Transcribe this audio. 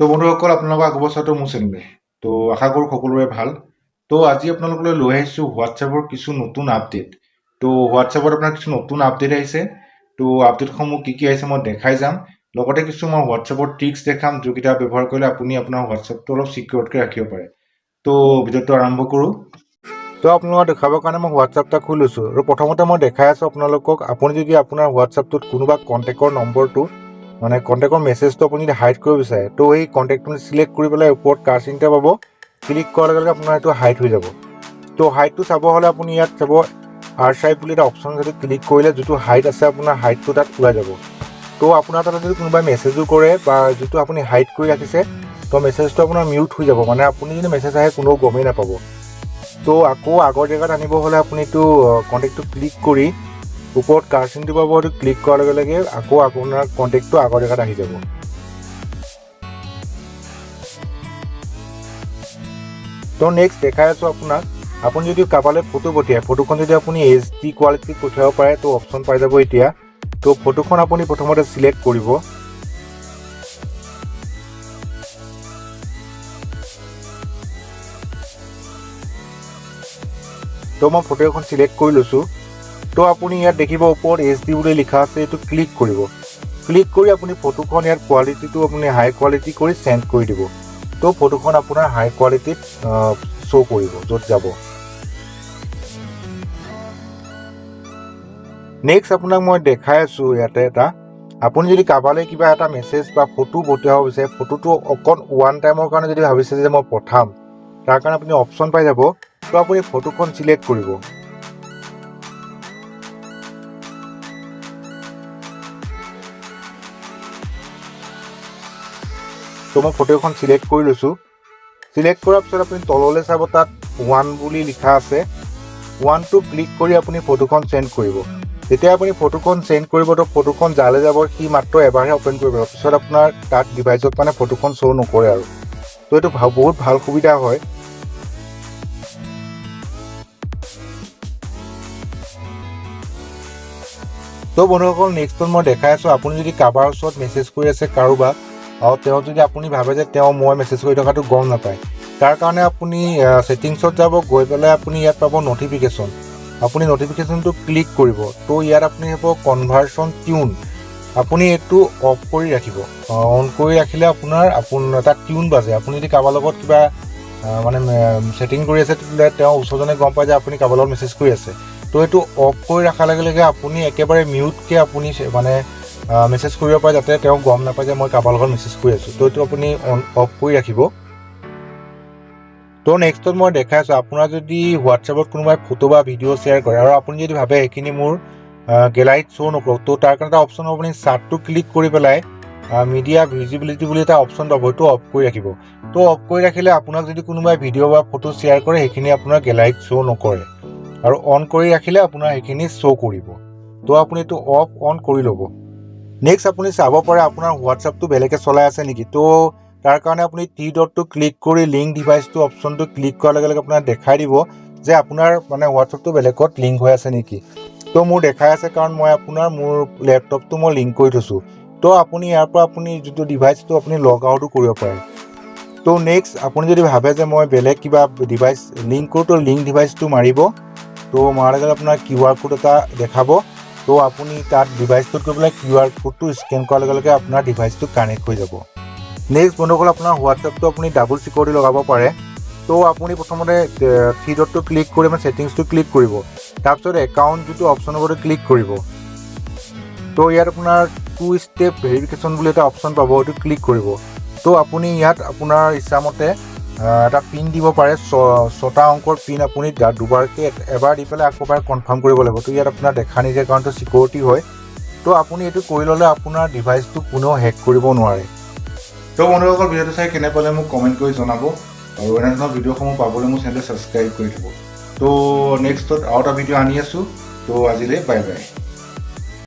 তো বন্ধুসকল আপোনালোকৰ আগবছৰটো মোৰ চেনেলে তো আশা কৰোঁ সকলোৰে ভাল। তো আজি আপোনালোকলৈ লৈ আহিছোঁ হোৱাটছএপৰ কিছু নতুন আপডেট। তো হোৱাটছএপত আপোনাৰ কিছু নতুন আপডেট আহিছে। তো আপডেটসমূহ কি আহিছে মই দেখাই যাম। লগতে কিছু মই হোৱাটছএপৰ ট্ৰিক্স দেখাম যিকেইটা ব্যৱহাৰ কৰিলে আপুনি আপোনাৰ হোৱাটছএপটো অলপ ছিকিউৰকৈ ৰাখিব পাৰে। তো ভিডিঅ'টো আৰম্ভ কৰোঁ। তো আপোনালোকক দেখাবৰ কাৰণে মই হোৱাটছএপটা খুলি লৈছোঁ আৰু প্ৰথমতে মই দেখাই আছোঁ আপোনালোকক আপুনি যদি আপোনাৰ হোৱাটছএপটোত কোনোবা কণ্টেক্টৰ নম্বৰটো মানে কণ্টেক্টৰ মেছেজটো আপুনি যদি হাইড কৰিব বিচাৰে তো এই কণ্টেক্টটো চিলেক্ট কৰি পেলাই ওপৰত কাৰ চিনটা পাব, ক্লিক কৰাৰ লগে লগে আপোনাৰ এইটো হাইড হৈ যাব। তো হাইডটো চাব হ'লে আপুনি ইয়াত চাব আৰ্চাইভ বুলি এটা অপশ্যন আছে, ক্লিক কৰিলে যিটো হাইড আছে আপোনাৰ হাইডটো তাত ওলাই যাব। তো আপোনাৰ তাত যদি কোনোবাই মেছেজো কৰে বা যিটো আপুনি হাইড কৰি ৰাখিছে তো মেছেজটো আপোনাৰ মিউট হৈ যাব, মানে আপুনি যদি মেছেজ আহে কোনেও গমেই নাপাব। তো আকৌ আগৰ জেগাত আনিব হ'লে আপুনি এইটো কণ্টেক্টটো ক্লিক কৰি ওপৰত কাৰ চিনটো পাব, এইটো ক্লিক কৰাৰ লগে লগে আকৌ আপোনাৰ কণ্টেক্টটো আগৰ জেগাত আহি যাব। তো নেক্সট দেখাই আছোঁ আপোনাক, আপুনি যদি কাৰোবালৈ ফটো পঠিয়ায় ফটোখন যদি আপুনি HD কোৱালিটিত পঠিয়াব পাৰে তো অপশ্যন পাই যাব এতিয়া। তো ফটোখন আপুনি প্ৰথমতে চিলেক্ট কৰিব। তো মই ফটো এখন চিলেক্ট কৰি লৈছোঁ। তো আপুনি ইয়াত দেখিব ওপৰত HD বুলি লিখা আছে, এইটো ক্লিক কৰিব। ক্লিক কৰি আপুনি ফটোখন ইয়াত কোৱালিটিটো আপুনি হাই কোৱালিটি কৰি চেণ্ড কৰি দিব। তো ফটোখন আপোনাৰ হাই কোৱালিটিত শ্ব' কৰিব য'ত যাব। নেক্সট আপোনাক মই দেখাই আছোঁ ইয়াতে এটা, আপুনি যদি কাৰোবালৈ কিবা এটা মেছেজ বা ফটো পঠিয়াব বিচাৰে, ফটোটো অকণ ওৱান টাইমৰ কাৰণে যদি ভাবিছে যে মই পঠাম তাৰ কাৰণে আপুনি অপশ্যন পাই যাব। তো আপুনি ফটোখন চিলেক্ট কৰিব। তো মই ফটো এখন চিলেক্ট কৰি লৈছোঁ। চিলেক্ট কৰাৰ পিছত আপুনি তললৈ চাব, তাত 1 বুলি লিখা আছে। 1টো ক্লিক কৰি আপুনি ফটোখন চেণ্ড কৰিব। যেতিয়া আপুনি ফটোখন চেণ্ড কৰিব তো ফটোখন যালৈ যাব সি মাত্ৰ এবাৰহে অ'পেন কৰিব, পিছত আপোনাৰ তাত ডিভাইচত মানে ফটোখন শ্ব' নকৰে আৰু। তো এইটো বহুত ভাল সুবিধা হয়। তো বন্ধুসকল নেক্সটত মই দেখাই আছোঁ, আপুনি যদি কাৰোবাৰ ওচৰত মেছেজ কৰি আছে কাৰোবাক আৰু তেওঁ যদি আপুনি ভাবে যে তেওঁ মই মেছেজ কৰি থকাটো গম নাপায়, তাৰ কাৰণে আপুনি ছেটিংছত যাব, গৈ পেলাই আপুনি ইয়াত পাব ন'টিফিকেশ্যন। আপুনি ন'টিফিকেশ্যনটো ক্লিক কৰিব। তো ইয়াত আপুনি পাব কনভাৰ্চন টিউন, আপুনি এইটো অফ কৰি ৰাখিব। অন কৰি ৰাখিলে আপোনাৰ তাত টিউন বাজে। আপুনি যদি কাৰোবাৰ লগত কিবা মানে ছেটিং কৰি আছে তেতিয়াহ'লে তেওঁ ওচৰজনে গম পায় যে আপুনি কাৰোবাৰ লগত মেছেজ কৰি আছে। তো এইটো অফ কৰি ৰখাৰ লগে লগে আপুনি একেবাৰে মিউটকৈ আপুনি মানে মেছেজ কৰিব পাৰে, যাতে তেওঁ গম নাপায় যে মই কাৰোবাৰ লগত মেছেজ কৰি আছোঁ। তো এইটো আপুনি অফ কৰি ৰাখিব। তো নেক্সটত মই দেখাই আছোঁ, আপোনাৰ যদি হোৱাটছএপত কোনোবাই ফটো বা ভিডিঅ' শ্বেয়াৰ কৰে আৰু আপুনি যদি ভাবে সেইখিনি মোৰ গেলাৰীত শ্ব' নকৰক, তো তাৰ কাৰণে এটা অপশ্যন হ'ব, আপুনি চাৰ্টটো ক্লিক কৰি পেলাই মিডিয়া ভিজিবিলিটি বুলি এটা অপশ্যন পাব, সেইটো অফ কৰি ৰাখিব। তো অফ কৰি ৰাখিলে আপোনাক যদি কোনোবাই ভিডিঅ' বা ফটো শ্বেয়াৰ কৰে সেইখিনি আপোনাৰ গেলাৰীত শ্ব' নকৰে, আৰু অন কৰি ৰাখিলে আপোনাৰ সেইখিনি শ্ব' কৰিব। তো আপুনি এইটো অফ অন কৰি ল'ব। নেক্সট আপুনি চাব পাৰে আপোনাৰ হোৱাটছএপটো বেলেগে চলাই আছে নেকি। তো তাৰ কাৰণে আপুনি 3 ডটটো ক্লিক কৰি লিংক ডিভাইচটো অপশ্যনটো ক্লিক কৰাৰ লগে লগে আপোনাৰ দেখাই দিব যে আপোনাৰ মানে হোৱাটছএপটো বেলেগত লিংক হৈ আছে নেকি। তো মোৰ দেখাই আছে, কাৰণ মই মোৰ লেপটপটো মই লিংক কৰি থৈছোঁ। তো আপুনি ইয়াৰ পৰা আপুনি যিটো ডিভাইচটো আপুনি লগ আউটো কৰিব পাৰে। তো নেক্সট আপুনি যদি ভাবে যে মই বেলেগ কিবা ডিভাইচ লিংক কৰোঁ, তো লিংক ডিভাইচটো মাৰিব। তো মাৰাৰ লগে লগে আপোনাৰ QR কোড এটা দেখাব। তো আপুনি তাত ডিভাইচটোত গৈ পেলাই QR কোডটো স্কেন কৰাৰ লগে লগে আপোনাৰ ডিভাইচটো কানেক্ট হৈ যাব। নেক্সট বন্ধুসকল, আপোনাৰ হোৱাটছএপটো আপুনি ডাবল চিকিউৰিটি লগাব পাৰে। তো আপুনি প্ৰথমতে 3 ডটটো ক্লিক কৰি মানে ছেটিংছটো ক্লিক কৰিব, তাৰপিছত একাউণ্ট যিটো অপশ্যন হ'ব ক্লিক কৰিব। তো ইয়াত আপোনাৰ 2 ষ্টেপ ভেৰিফিকেশ্যন বুলি এটা অপশ্যন পাব, সেইটো ক্লিক কৰিব। তো আপুনি ইয়াত আপোনাৰ ইচ্ছামতে এটা পিন দিব পাৰে, 6টা অংকৰ পিন আপুনি দুবাৰকৈ এবাৰ দি পেলাই আকৌ এবাৰ কনফাৰ্ম কৰিব লাগিব। তো ইয়াত আপোনাৰ দেখা নিদিয়ে, কাৰণ এইটো চিকিউৰিটি হয়। তো আপুনি এইটো কৰি ল'লে আপোনাৰ ডিভাইচটো কোনেও হেক কৰিব নোৱাৰে। তো বন্ধুসকল, ভিডিঅ'টো চাই কেনে পালে মোক কমেণ্ট কৰি জনাব, আৰু এনে ধৰণৰ ভিডিঅ'সমূহ পাবলৈ মোৰ চেনেলটো ছাবস্ক্ৰাইব কৰি থ'ব। তো নেক্সটত আৰু এটা ভিডিঅ' আনি আছোঁ। তো আজিলৈ বাই বাই।